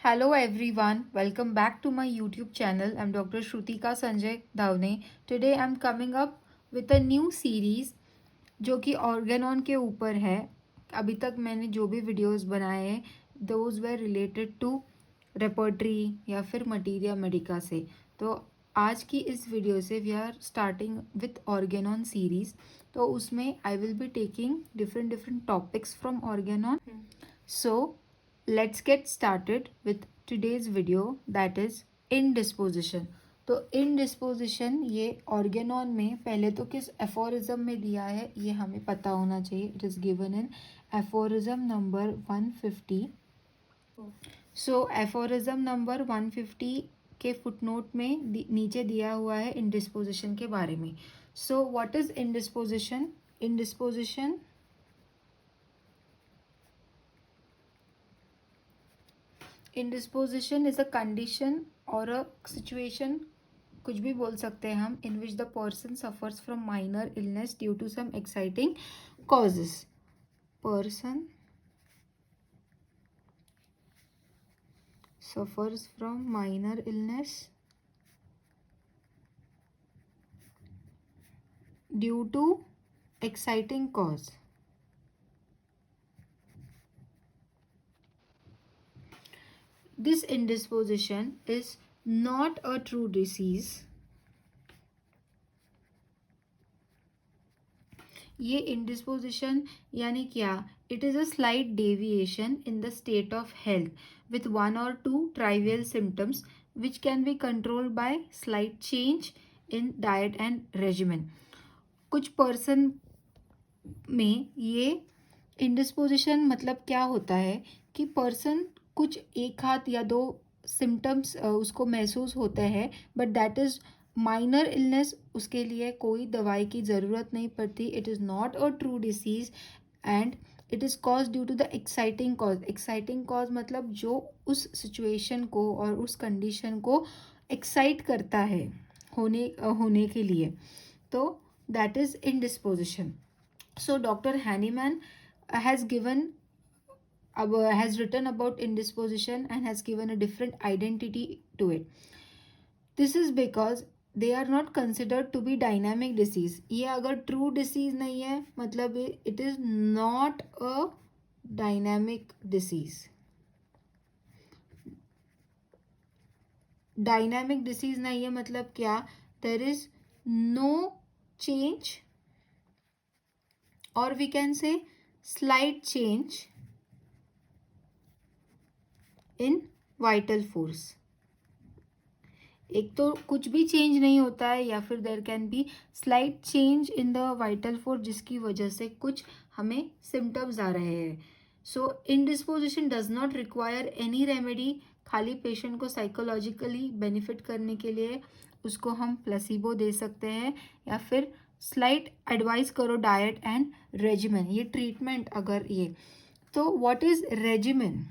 Hello everyone, welcome back to my YouTube channel. I'm Dr. Shrutika Sanjay Davne. Today I'm coming up with a new series जो कि Organon के ऊपर है. अभी तक मैंने जो भी वीडियोस बनाए हैं those were related to repertory या फिर मटीरिया मेडिका से. तो आज की इस वीडियो से we are starting with organon series. तो उसमें I will be taking different topics from organon. So let's get started with today's video, that is indisposition. तो indisposition ये ऑर्गेनॉन में पहले तो किस एफोरिज्म में दिया है ये हमें पता होना चाहिए. It is given in aphorism number 150. So aphorism number 150 के फुटनोट में नीचे दिया हुआ है इंडिस्पोजिशन के बारे में. So what is indisposition? Indisposition is a condition और अ सिचुएशन, कुछ भी बोल सकते हैं हम, in which the person suffers from minor illness due to some exciting causes. Person suffers from minor illness due to exciting cause. This indisposition is not a true disease. ये indisposition यानी क्या? It is a slight deviation in the state of health with one or two trivial symptoms which can be controlled by slight change in diet and regimen. कुछ person में ये इंडिस्पोजिशन मतलब क्या होता है कि पर्सन कुछ एक हाथ या दो सिम्टम्स उसको महसूस होते हैं, but that is minor illness. उसके लिए कोई दवाई की ज़रूरत नहीं पड़ती. It is not a true disease and it is cause due to the exciting cause. Exciting cause मतलब जो उस सिचुएशन को और उस कंडीशन को एक्साइट करता है होने के लिए. तो that is indisposition. So Dr. Hahnemann has written about indisposition and has given a different identity to it. This is because they are not considered to be dynamic disease. ये अगर true disease नहीं है मतलब it is not a dynamic disease. Dynamic disease नहीं है मतलब क्या? There is no change, or we can say slight change in vital force. एक तो कुछ भी चेंज नहीं होता है या फिर there can be slight change in the vital force जिसकी वजह से कुछ हमें सिम्टम्स आ रहे हैं. So indisposition does not require any remedy. खाली पेशेंट को साइकोलॉजिकली बेनिफिट करने के लिए उसको हम प्लेसिबो दे सकते हैं या फिर स्लाइट एडवाइस करो डाइट एंड रेजिमेन. ये ट्रीटमेंट अगर ये तो व्हाट इज रेजिमेन?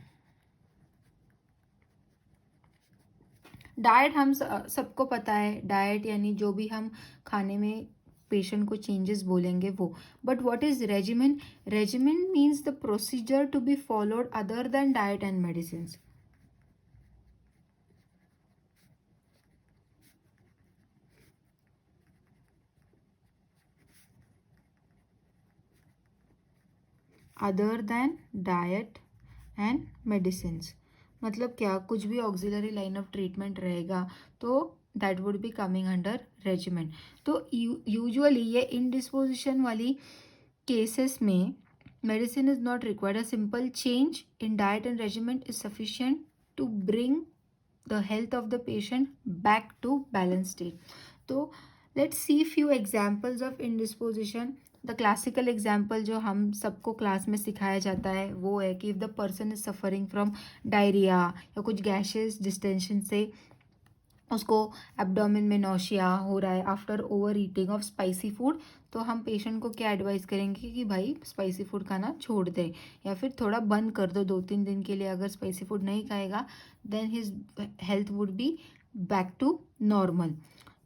डाइट हम सबको पता है. डाइट यानी जो भी हम खाने में पेशेंट को चेंजेस बोलेंगे वो. But what is regimen? Regimen means the procedure to be followed other than diet and medicine. Other than diet and medicine मतलब क्या? कुछ भी ऑक्सिलरी लाइन ऑफ ट्रीटमेंट रहेगा तो that would be coming under regiment. तो usually ये indisposition वाली cases में medicine is not required. A simple change in diet and regiment is sufficient to bring the health of the patient back to balance state. तो let's see few examples of indisposition. The classical example जो हम सबको class में सिखाया जाता है वो है कि if the person is suffering from diarrhoea या कुछ गैसेस डिस्टेंशन से उसको एब्डोमेन में नौशिया हो रहा है after over eating of spicy food, तो हम पेशेंट को क्या एडवाइस करेंगे कि भाई स्पाइसी फूड खाना छोड़ दे या फिर थोड़ा बंद कर दो 2-3 दिन के लिए. अगर स्पाइसी फूड नहीं खाएगा then his health would be back to normal.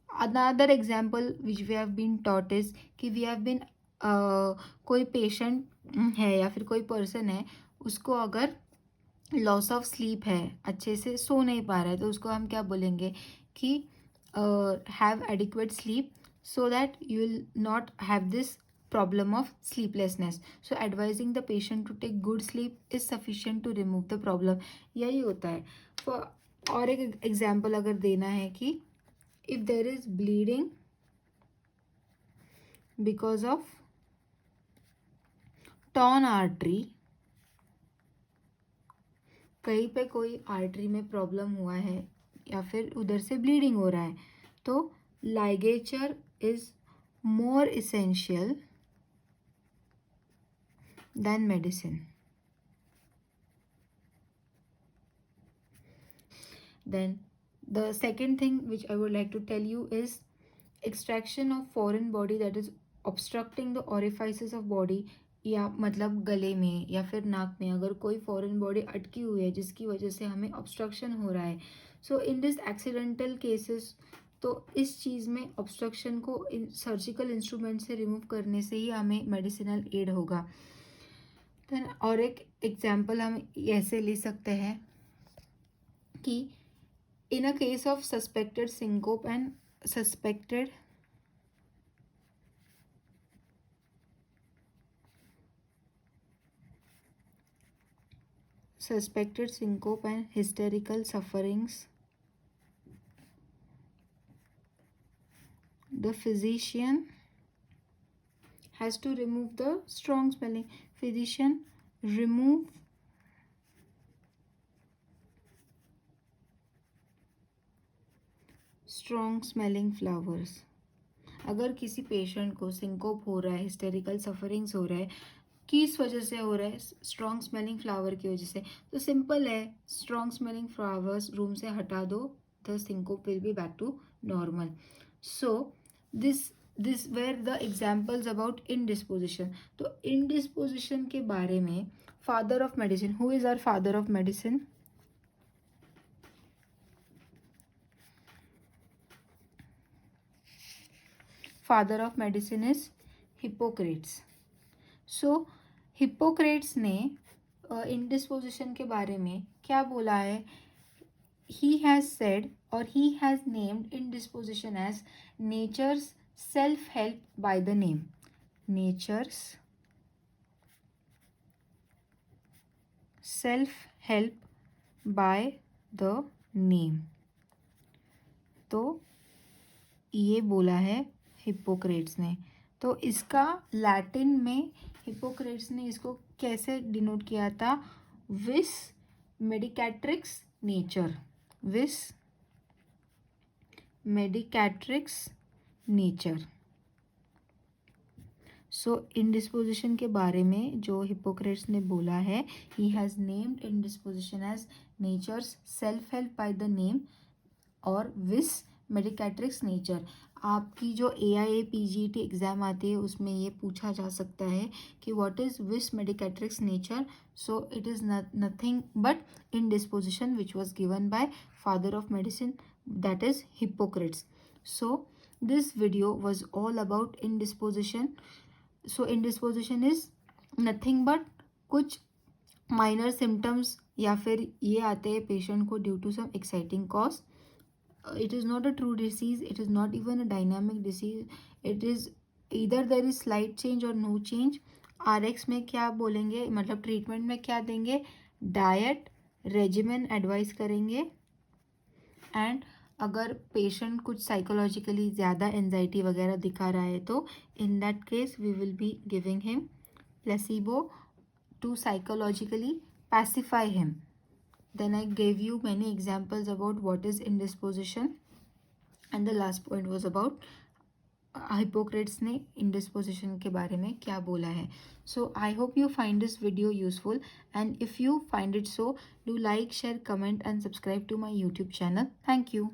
Another example which we have been taught is कि वी हैव बीन कोई पेशेंट है या फिर कोई पर्सन है उसको अगर लॉस ऑफ स्लीप है, अच्छे से सो नहीं पा रहा है, तो उसको हम क्या बोलेंगे कि have adequate sleep so that you will not have this problem of sleeplessness. So advising the patient to take good sleep is sufficient to remove the problem. यही होता है. और एक एग्जाम्पल अगर देना है कि if there is bleeding because of torn artery, कहीं पे कोई आर्टरी में प्रॉब्लम हुआ है या फिर उधर से ब्लीडिंग हो रहा है, तो ligature is more essential than medicine. Then the second thing which I would like to tell you is extraction of foreign body that is obstructing the orifices of body. या मतलब गले में या फिर नाक में अगर कोई फॉरेन बॉडी अटकी हुई है जिसकी वजह से हमें ऑब्स्ट्रक्शन हो रहा है, सो इन दिस एक्सीडेंटल केसेस, तो इस चीज़ में ऑब्स्ट्रक्शन को सर्जिकल इंस्ट्रूमेंट से रिमूव करने से ही हमें मेडिसिनल एड होगा. देन और एक एग्जांपल हम ऐसे ले सकते हैं कि in a case of suspected syncope and suspected syncope and hysterical sufferings, the physician has to remove the strong smelling. Physician remove strong smelling flowers. अगर किसी पेशेंट को सिंकोप हो रहा है, हिस्टेरिकल सफरिंग्स हो रहा है, किस वजह से हो रहा है? स्ट्रॉन्ग स्मेलिंग फ्लावर की वजह से. तो सिंपल है, स्ट्रॉन्ग स्मेलिंग फ्लावर्स रूम से हटा दो, the syncope will be back to normal. So this were the examples about indisposition. तो इनडिस्पोजिशन के बारे में father of medicine, who is our father of medicine? Father of medicine is Hippocrates. So Hippocrates ने indisposition के बारे में क्या बोला है? ही हैज़ सेड और he has named indisposition as nature's self help by the name. Nature's self help by the name. तो ये बोला है हिप्पोक्रेट्स ने. तो इसका लैटिन में हिप्पोक्रेट्स ने इसको कैसे डिनोट किया था? विस मेडिकैट्रिक्स नेचर. विस मेडिकैट्रिक्स नेचर. सो इनडिस्पोजिशन के बारे में जो हिप्पोक्रेट्स ने बोला है, he has named indisposition as nature's self help by the name और विस मेडिकैट्रिक्स नेचर. आपकी जो AIA PGT एग्ज़ाम आती है उसमें ये पूछा जा सकता है कि what is vis medicatrix nature. So it is nothing but indisposition which was given by father of medicine, that is Hippocrates. So this video was all about indisposition. So indisposition is nothing but कुछ minor symptoms या फिर ये आते हैं patient को due to some exciting cause. It is not a true disease, it is not even a dynamic disease, it is either there is slight change or no change. RX में क्या बोलेंगे, मतलब ट्रीटमेंट में क्या देंगे? Diet regimen advice करेंगे. And अगर patient कुछ साइकोलॉजिकली ज़्यादा एंजाइटी वगैरह दिखा रहा है तो in that case we will be giving him placebo to psychologically pacify him. Then I gave you many examples about what is indisposition, and the last point was about Hippocrates ने indisposition के बारे में क्या बोला है. So I hope you find this video useful, and if you find it so, do like, share, comment and subscribe to my YouTube channel. Thank you.